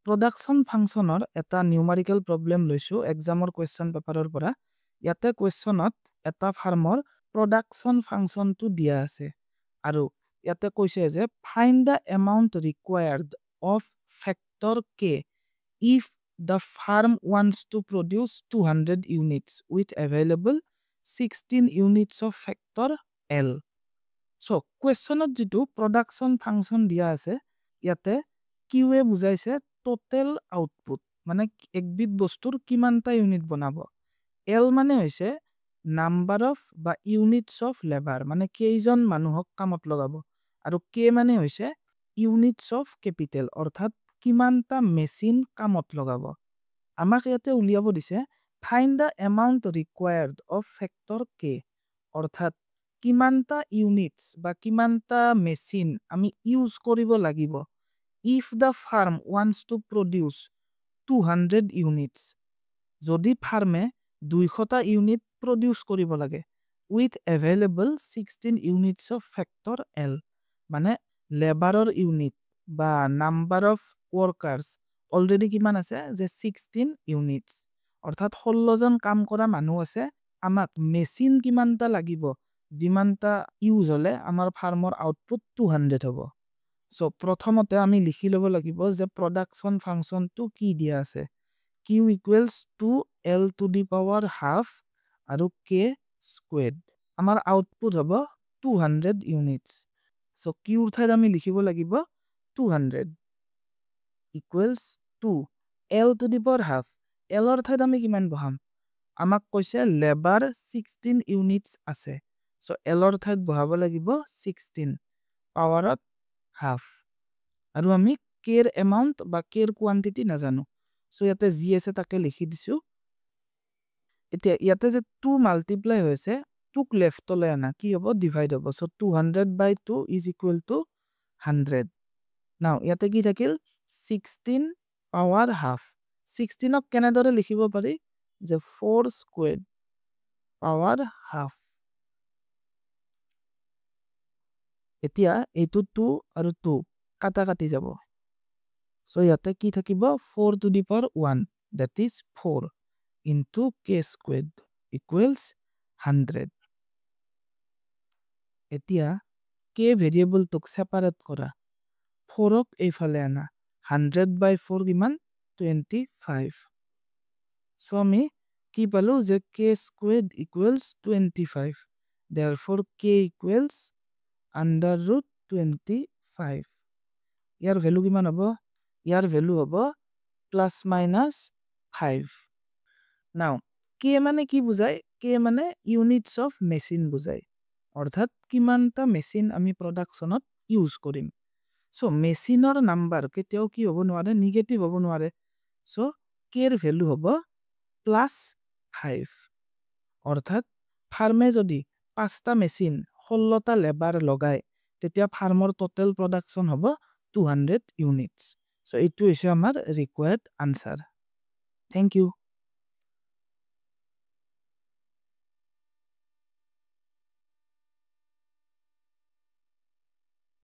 production functionৰ এটা numerical problem লৈছো examৰ question paperৰ পৰা ইয়াতে questionত এটা ফাৰ্মৰ production function টো দিয়া আছে আৰু ইয়াতে কৈছে যে find the amount required of factor k if the farm wants to produce 200 units with available 16 units of factor l. So questionত যেটো production function দিয়া আছে ইয়াতে q এ বুজাইছে total output মানে একবিধ বস্তুৰ কিমানটা ইউনিট বনাব l মানে হৈছে number of বা units of labor মানে কেইজন মানুহক কামত লগাব আৰু k মানে হৈছে units of capital অৰ্থাৎ কিমানটা মেচিন কামত লগাব আমাক ইয়াতে উলিয়াব দিছে find the amount required of factor k অৰ্থাৎ কিমানটা ইউনিটস বা কিমানটা মেচিন আমি ইউজ কৰিব লাগিব if the farm wants to produce 200 units যদি ফার্মে 200টা ইউনিট প্রডিউস কৰিব লাগে with available 16 units of factor l মানে লেবাৰৰ ইউনিট বা নাম্বাৰ অফ ওয়াৰ্কাৰ্স অলৰেডি কিমান আছে যে 16 ইউনিটস অৰ্থাৎ 16 জন কাম কৰা মানুহ আছে আমাক মেচিন কিমানটা লাগিব যিমানটা ইউজ হলে আমাৰ ফাৰ্মৰ আউটপুট 200 হ'ব সো প্ৰথমতে আমি লিখি লব লাগিব যে প্ৰডাকশন ফাংচনটো কি দিয়া আছে q equals to l to the power half আৰু k squared আমাৰ আউটপুট হ'ব 200 ইউনিটস সো q ৰ ঠাইত আমি লিখিব লাগিব 200 equals to l to the power half l ৰ ঠাইত আমি কিমান বহাম আমাক কৈছে লেবাৰ 16 ইউনিটস আছে সো l ৰ ঠাইত বহাব লাগিব 16 পাৱাৰত half আৰু আমি k ৰ এমাউন্ট বা k ৰ কোয়ান্টিটি নাজানো সো ইয়াতে জি আছে তাকে লিখি দিছো এতিয়া ইয়াতে যে 2 মাল্টিপ্লাই হৈছে 2 ক লেফটলৈ আনা কি হ'ব ডিভাইড হ'ব so 200 by 2 is equal to 100 নাও ইয়াতে কি থাকিল 16 পাৱাৰ হাফ 16 ক কেনেদৰে লিখিব পাৰি যে 4 স্কয়াৰ্ড পাৱাৰ হাফ এতিয়া এইটো 2 আৰু 2 কাটা কাটি যাব সো ইয়াতে কি থাকিব 4 to the power 1 that is 4 into k squared equals 100 এতিয়া k ভেৰিয়েবল তোক সেপাৰেট কৰা 4 ক এইফালে আনা 100 by 4 কিমান 25 সো আমি কি পালো যে k squared equals 25 therefore k equals under root 25 ইয়াৰ ভ্যালু কিমান হ'ব ইয়াৰ ভ্যালু হ'ব plus minus 5 now k মানে কি বুজায় k মানে units of machine বুজায় অৰ্থাৎ কিমানটা মেচিন আমি প্ৰডাকশনত ইউজ কৰিম সো মেচিনৰ নাম্বাৰ কেতিয়াও কি হ'ব নোৱাৰে নেগেটিভ হ'ব নোৱাৰে সো k ৰ ভ্যালু হ'ব +5 অৰ্থাৎ ফাৰ্মে যদি 5টা মেচিন 16টা লেবাৰ লগায় তেতিয়া ফাৰ্মৰ টোটাল প্ৰডাকশন হ'ব 200 ইউনিটস সো এইটো হৈছে আমাৰ ৰিকোয়াৰ্ড আনসাৰ থ্যাংক ইউ